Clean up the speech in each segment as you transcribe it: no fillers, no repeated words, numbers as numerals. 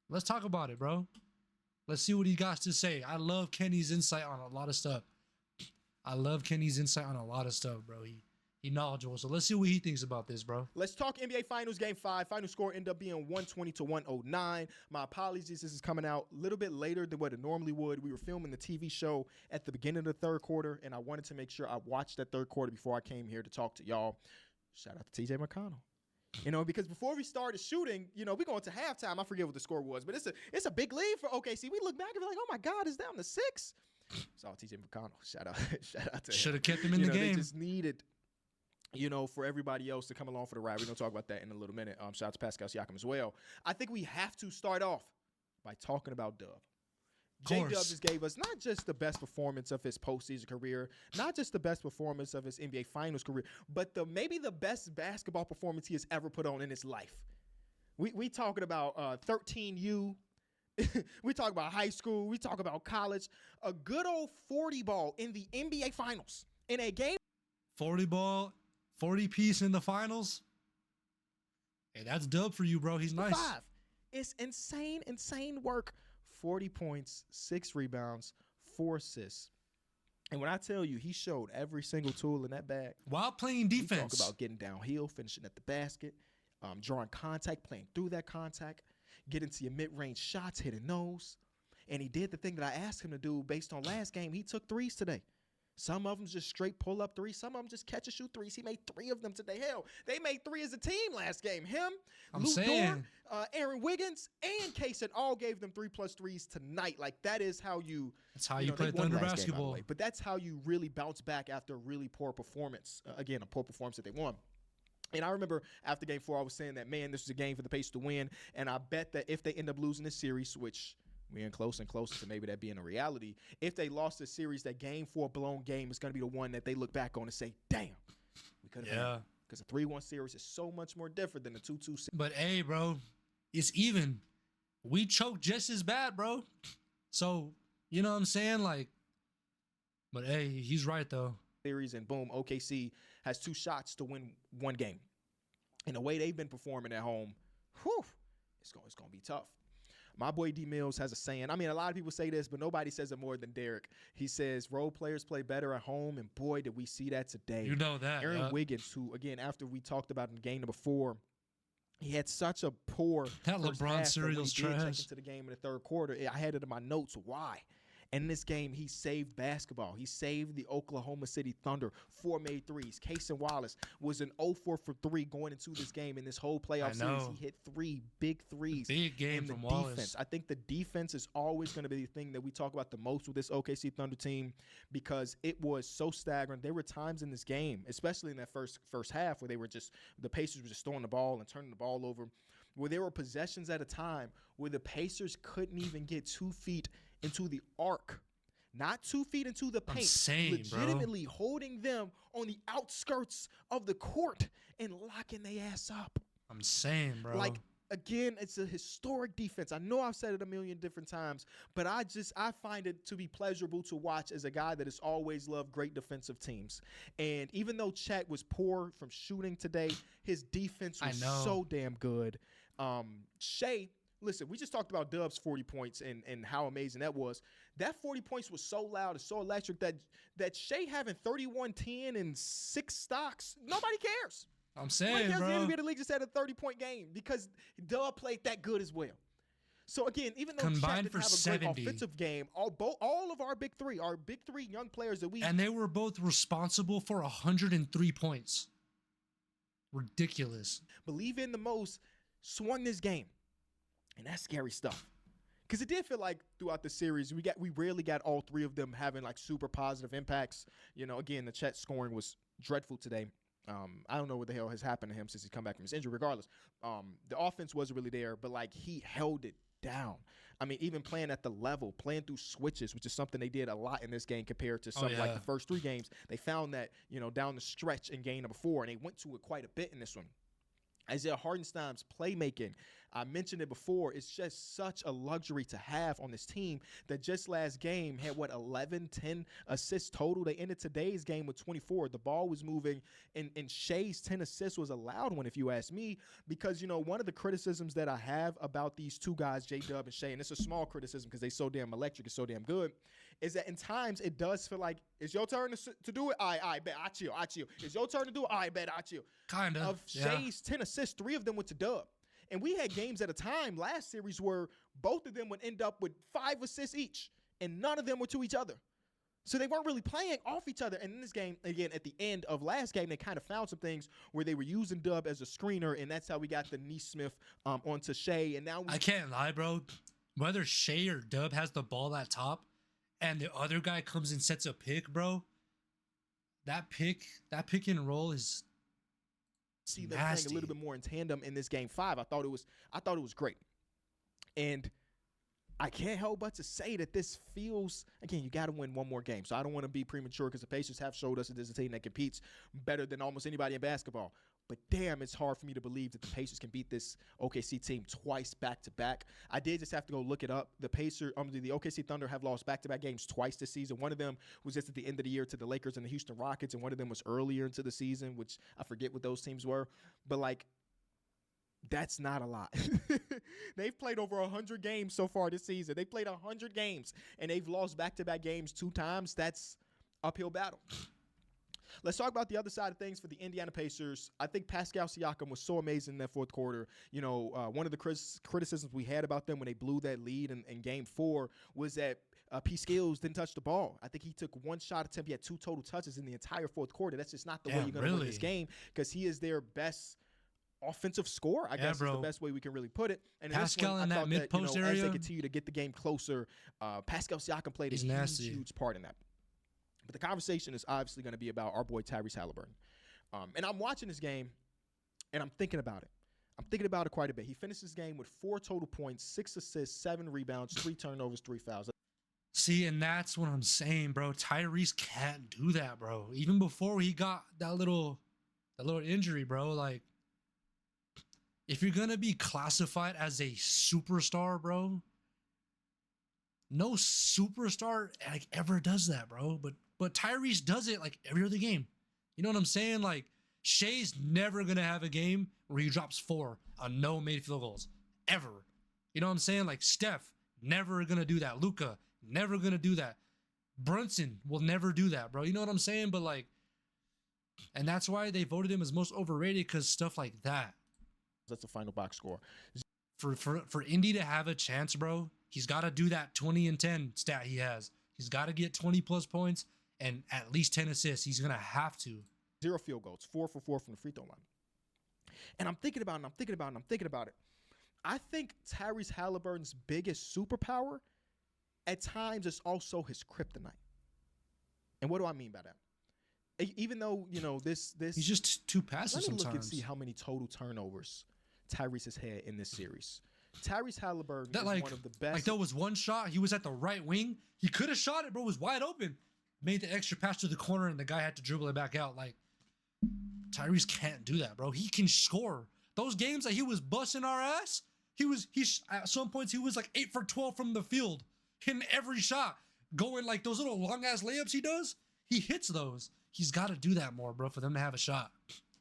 Let's talk about it, bro. Let's see what he got to say. I love Kenny's insight on a lot of stuff. Bro. He knowledgeable. So let's see what he thinks about this, bro. Let's talk NBA Finals Game 5. Final score ended up being 120-109. My apologies. This is coming out a little bit later than what it normally would. We were filming the TV show at the beginning of the third quarter, and I wanted to make sure I watched that third quarter before I came here to talk to y'all. Shout out to TJ McConnell. Because before we started shooting, we going to halftime. I forget what the score was, but it's a big lead for OKC. We look back and be like, oh my God, it's down to 6. It's all TJ McConnell. Shout out to him. Should have kept him in the game. They just needed, for everybody else to come along for the ride. We're gonna talk about that in a little minute. Shout out to Pascal Siakam as well. I think we have to start off by talking about Dub. J-Dub just gave us not just the best performance of his postseason career, not just the best performance of his NBA Finals career, but maybe the best basketball performance he has ever put on in his life. We talking about 13U. We talk about high school. We talk about college. A good old 40 ball in the NBA Finals in a game. 40 ball, 40 piece in the finals. Hey, that's Dub for you, bro. He's nice. 5. It's insane work. 40 points, 6 rebounds, 4 assists. And when I tell you, he showed every single tool in that bag. While playing defense. We talk about getting downhill, finishing at the basket, drawing contact, playing through that contact, getting to your mid-range shots, hitting those. And he did the thing that I asked him to do based on last game. He took threes today. Some of them just straight pull-up threes. Some of them just catch and shoot threes. He made 3 of them today. Hell, they made 3 as a team last game. Him, Lou Dort, Aaron Wiggins, and Kaysen all gave them 3+ threes tonight. Like, that is how you... That's how you play Thunder basketball. Game, but that's how you really bounce back after a really poor performance. Again, a poor performance that they won. And I remember after Game 4, I was saying that, man, this was a game for the Pacers to win. And I bet that if they end up losing this series, which... we're in closer and closer to maybe that being a reality. If they lost the series, that Game 4 blown game is going to be the one that they look back on and say, damn, we could have won. Because a 3-1 series is so much more different than a 2-2 series. But, hey, bro, it's even. We choked just as bad, bro. So, you know what I'm saying? Like, but, hey, he's right, though. Series, and boom, OKC has 2 shots to win 1 game. And the way they've been performing at home, it's going to be tough. My boy D Mills has a saying. I mean, a lot of people say this, but nobody says it more than Derek. He says, role players play better at home, and boy, did we see that today. You know that. Aaron Wiggins, who, again, after we talked about in game number 4, he had such a poor that LeBron series was trash. Check into the game in the third quarter. I had it in my notes. Why? And in this game, he saved basketball. He saved the Oklahoma City Thunder. 4 made threes. Cason Wallace was an 0-4 for 3 going into this game. In this whole playoff series, he hit 3 big threes. Big game from Wallace. Defense. I think the defense is always going to be the thing that we talk about the most with this OKC Thunder team, because it was so staggering. There were times in this game, especially in that first half, where the Pacers were just throwing the ball and turning the ball over, where there were possessions at a time where the Pacers couldn't even get 2 feet into the arc, not 2 feet into the paint. I'm saying, legitimately holding them on the outskirts of the court and locking their ass up. I'm saying, bro. Like, again, it's a historic defense. I know I've said it a million different times, but I find it to be pleasurable to watch as a guy that has always loved great defensive teams. And even though Chet was poor from shooting today, his defense was so damn good. Shea, listen, we just talked about Dub's 40 points and how amazing that was. That 40 points was so loud and so electric that Shea having 31-10 and 6 stocks, nobody cares. I'm saying, bro. The MVP of the league just had a 30-point game because Dub played that good as well. So, again, even though combined Chet for didn't have a 70 great offensive game, all of our big three young players that we... And they were both responsible for 103 points. Ridiculous. Believe in the most, swung this game. And that's scary stuff. Because it did feel like throughout the series, we rarely got all 3 of them having like super positive impacts. Again, the Chet scoring was dreadful today. I don't know what the hell has happened to him since he's come back from his injury. Regardless, the offense wasn't really there, but like he held it down. I mean, even playing at the level, playing through switches, which is something they did a lot in this game compared to some like the first 3 games. They found that, down the stretch in game number 4, and they went to it quite a bit in this one. Isaiah Hartenstein's playmaking, I mentioned it before. It's just such a luxury to have on this team that just last game had, 11, 10 assists total. They ended today's game with 24. The ball was moving, and Shea's 10 assists was a loud one, if you ask me, because, one of the criticisms that I have about these two guys, J-Dub and Shea, and it's a small criticism because they're so damn electric and so damn good, is that in times it does feel like, it's your turn to do it? I bet. I chill. It's your turn to do it? I bet. I chill. Kind Of Shea's 10 assists, 3 of them went to Dub. And we had games at a time last series where both of them would end up with 5 assists each, and none of them were to each other. So they weren't really playing off each other. And in this game, again, at the end of last game, they kind of found some things where they were using Dub as a screener, and that's how we got the Neesmith onto Shea. And now I can't lie, bro. Whether Shea or Dub has the ball at top, and the other guy comes and sets a pick, bro. That pick and roll is see them nasty. playing a little bit more in tandem in this game 5. I thought it was great. And I can't help but to say that this feels, again, you got to win one more game. So I don't want to be premature because the Pacers have showed us that this is a team that competes better than almost anybody in basketball. But damn, it's hard for me to believe that the Pacers can beat this OKC team twice back-to-back. I did just have to go look it up. The OKC Thunder have lost back-to-back games twice this season. One of them was just at the end of the year to the Lakers and the Houston Rockets, and one of them was earlier into the season, which I forget what those teams were. But, that's not a lot. They've played over 100 games so far this season. They played 100 games, and they've lost back-to-back games 2 times. That's uphill battle. Let's talk about the other side of things for the Indiana Pacers. I think Pascal Siakam was so amazing in that fourth quarter. One of the criticisms we had about them when they blew that lead in Game 4 was that P. Skills didn't touch the ball. I think he took 1 shot attempt. He had 2 total touches in the entire fourth quarter. That's just not the way you're going to win this game because he is their best offensive score, I guess, is the best way we can really put it. And Pascal in that mid-post area, as they continue to get the game closer, Pascal Siakam played a huge part in that. But the conversation is obviously going to be about our boy Tyrese Halliburton. And I'm watching this game, and I'm thinking about it. I'm thinking about it quite a bit. He finished this game with 4 total points, 6 assists, 7 rebounds, 3 turnovers, 3 fouls. See, and that's what I'm saying, bro. Tyrese can't do that, bro. Even before he got that little injury, bro. If you're gonna be classified as a superstar, bro, no superstar ever does that, bro. But Tyrese does it every other game. You know what I'm saying? Shea's never gonna have a game where he drops 4 on no made field goals ever. You know what I'm saying? Steph never gonna do that. Luka never gonna do that. Brunson will never do that, bro. You know what I'm saying? But and that's why they voted him as most overrated because stuff like that. That's the final box score. For Indy to have a chance, bro, he's got to do that 20 and 10 stat he has. He's got to get 20 plus points and at least 10 assists. He's going to have to. 0 field goals, 4 for 4 from the free throw line. And I'm thinking about it. I think Tyrese Halliburton's biggest superpower at times is also his kryptonite. And what do I mean by that? Even though, this he's just too passive sometimes. Let me look and see how many total turnovers Tyrese has had in this series. Tyrese Halliburton is one of the best. There was one shot. He was at the right wing. He could have shot it, bro. It was wide open. Made the extra pass to the corner, and the guy had to dribble it back out. Tyrese can't do that, bro. He can score. Those games that he was busting our ass, at some points he was 8 for 12 from the field, hitting every shot, going those little long ass layups he does. He hits those. He's got to do that more, bro, for them to have a shot.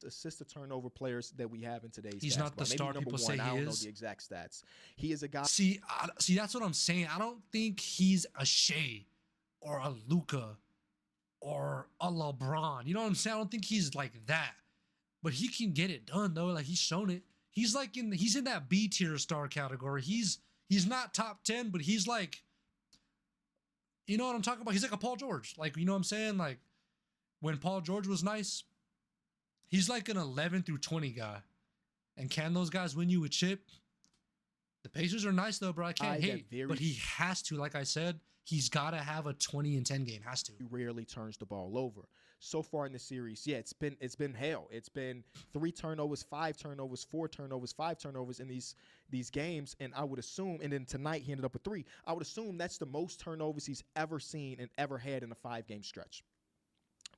Assist to turnover players that we have in today's He's basketball. Not the star people say he is. I don't know the exact stats. He is a guy. See, that's what I'm saying. I don't think he's a Shea or a Luka or a LeBron. You know what I'm saying? I don't think he's like that. But he can get it done, though. He's shown it. He's he's in that B tier star category. He's not top 10, but he's you know what I'm talking about? He's like a Paul George. You know what I'm saying? When Paul George was nice, he's an 11 through 20 guy. And can those guys win you a chip? The Pacers are nice, though, bro. I can't hate. But he has to, like I said, he's got to have a 20 and 10 game. Has to. He rarely turns the ball over. So far in the series, it's been hell. It's been 3 turnovers, 5 turnovers, 4 turnovers, 5 turnovers in these games. And I would assume, and then tonight he ended up with 3. I would assume that's the most turnovers he's ever seen and ever had in a 5-game stretch.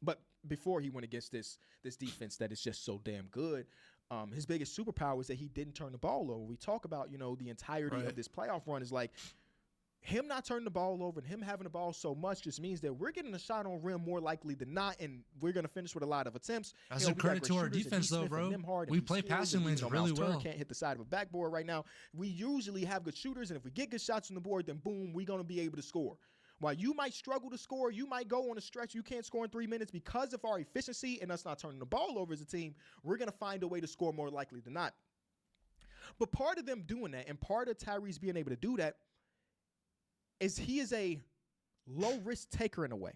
But before he went against this defense that is just so damn good, his biggest superpower is that he didn't turn the ball over. We talk about, the entirety of this playoff run is like him not turning the ball over and him having the ball so much just means that we're getting a shot on rim more likely than not, and we're going to finish with a lot of attempts. That's a credit to our defense, though, bro. We play passing lanes really well. Can't hit the side of a backboard right now. We usually have good shooters, and if we get good shots on the board, then boom, we're going to be able to score. While you might struggle to score, you might go on a stretch, you can't score in 3 minutes because of our efficiency and us not turning the ball over as a team, we're going to find a way to score more likely than not. But part of them doing that and part of Tyrese being able to do that is he is a low-risk taker in a way.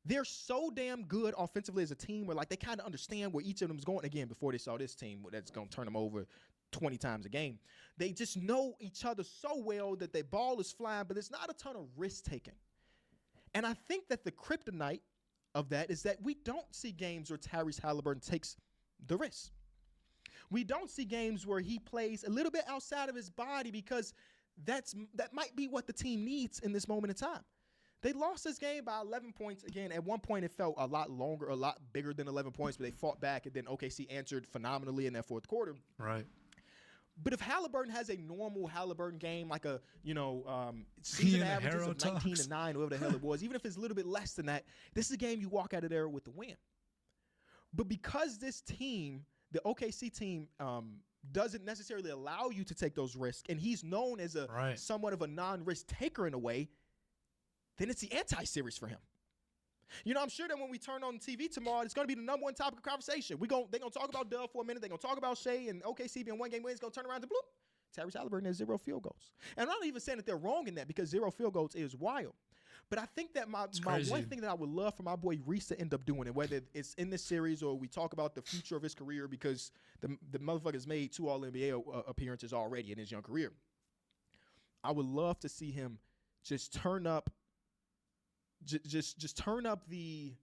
They're so damn good offensively as a team where, like, they kind of understand where each of them is going. Again, before they saw this team that's going to turn them over 20 times a game. They just know each other so well that their ball is flying, but there's not a ton of risk-taking. And I think that the kryptonite of that is that we don't see games where Tyrese Halliburton takes the risk. We don't see games where he plays a little bit outside of his body because that might be what the team needs in this moment in time. They lost this game by 11 points. Again, at one point it felt a lot longer, a lot bigger than 11 points, but they fought back, and then OKC answered phenomenally in that fourth quarter. Right. But if Halliburton has a normal Halliburton game, like a, season averages of 19 and 9, whatever the hell it was, even if it's a little bit less than that, this is a game you walk out of there with the win. But because this team, the OKC team, doesn't necessarily allow you to take those risks, and he's known as a somewhat of a non-risk taker in a way, then it's the anti-series for him. I'm sure that when we turn on TV tomorrow, it's going to be the number one topic of conversation. They're going to talk about Dub for a minute. They're going to talk about Shea and OKC being one-game wins. Going to turn around to bloop. Tyrese Halliburton has 0 field goals. And I'm not even saying that they're wrong in that because 0 field goals is wild. But I think that my one thing that I would love for my boy Reese to end up doing, and whether it's in this series or we talk about the future of his career, because the motherfucker's made 2 All-NBA appearances already in his young career. I would love to see him just turn up Just turn up the,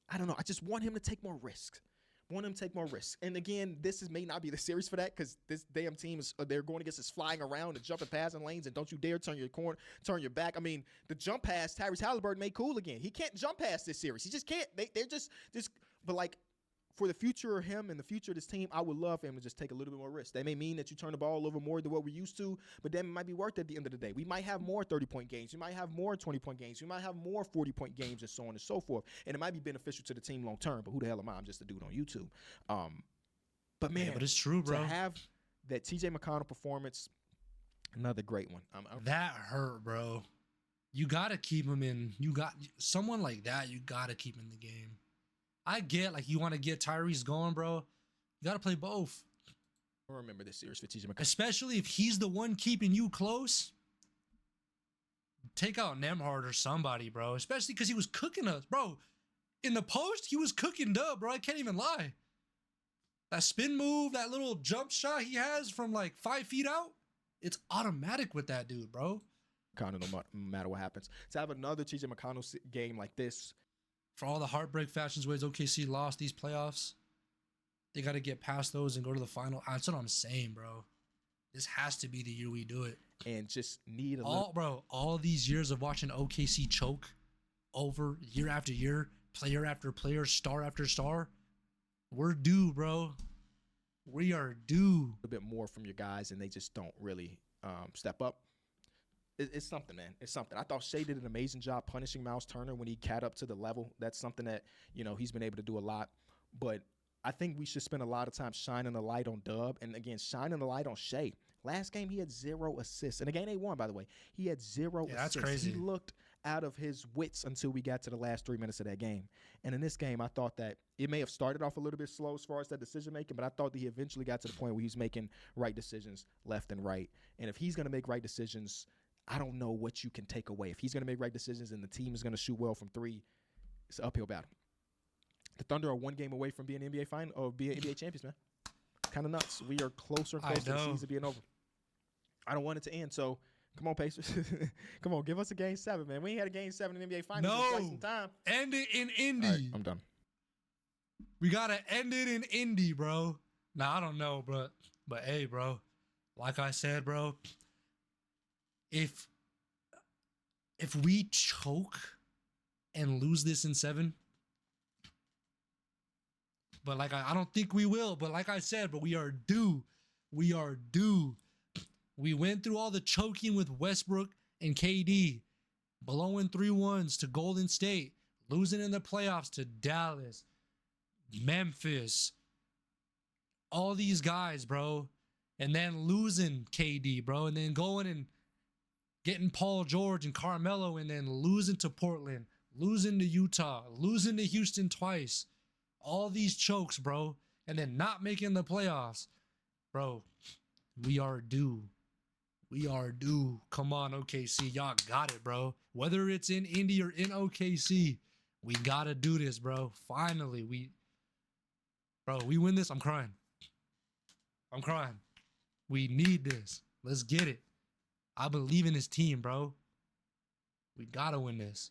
I don't know. I just want him to take more risks. And again, may not be the series for that because this damn team they're going against us flying around and jumping passing lanes, and don't you dare turn your back. I mean, the jump pass Tyrese Halliburton made cool again. He can't jump past this series. He just can't. They're just, but like, for the future of him and the future of this team, I would love for him to just take a little bit more risk. That may mean that you turn the ball over more than what we're used to, but then it might be worth it at the end of the day. We might have more 30-point games. We might have more 20-point games. We might have more 40-point games and so on and so forth. And it might be beneficial to the team long term, but who the hell am I? I'm just a dude on YouTube. But man, but it's true, bro. To have that TJ McConnell performance, another great one. That hurt, bro. You got to keep him in. You got someone like that, you got to keep in the game. I get, like, you want to get Tyrese going, bro. You got to play both. I remember this series for TJ McConnell. Especially if he's the one keeping you close. Take out Nemhard or somebody, bro. Especially because he was cooking us. Bro, in the post, he was cooking Dub, bro. I can't even lie. That spin move, that little jump shot he has from, like, 5 feet out, it's automatic with that dude, bro. No matter what happens. To have another TJ McConnell game like this, for all the heartbreak fashions ways OKC lost these playoffs, they got to get past those and go to the final. That's what I'm saying, bro. This has to be the year we do it. And just need all these years of watching OKC choke over year after year, player after player, star after star, we're due, bro. We are due. A bit more from your guys, and they just don't really step up. It's something, man. It's something. I thought Shea did an amazing job punishing Miles Turner when he cat up to the level. That's something that, he's been able to do a lot. But I think we should spend a lot of time shining the light on Dub. And, again, shining the light on Shea. Last game, he had 0 assists. And the game they won, by the way. He had 0 assists. That's crazy. He looked out of his wits until we got to the last 3 minutes of that game. And in this game, I thought that it may have started off a little bit slow as far as that decision-making, but I thought that he eventually got to the point where he's making right decisions left and right. And if he's going to make right decisions, I don't know what you can take away. If he's going to make right decisions and the team is going to shoot well from 3, it's an uphill battle. The Thunder are 1 game away from being NBA final or being NBA champions, man. Kind of nuts. We are closer and closer to the season being over. I don't want it to end, so come on, Pacers. Come on, give us a game 7, man. We ain't had a game 7 in the NBA finals in quite some time. End it in Indy. All right, I'm done. We got to end it in Indy, bro. Nah, I don't know, but hey, bro, like I said, bro, if we choke and lose this in 7, But like I don't think we will. But like I said, but we are due. We are due. We went through all the choking with Westbrook and KD, blowing 3-1s to Golden State, losing in the playoffs to Dallas, Memphis, all these guys, bro. And then losing KD, bro. And then going and getting Paul George and Carmelo, and then losing to Portland, losing to Utah, losing to Houston twice. All these chokes, bro. And then not making the playoffs. Bro, we are due. We are due. Come on, OKC. Y'all got it, bro. Whether it's in Indy or in OKC, we got to do this, bro. Finally, we win this. I'm crying. I'm crying. We need this. Let's get it. I believe in this team, bro. We got to win this.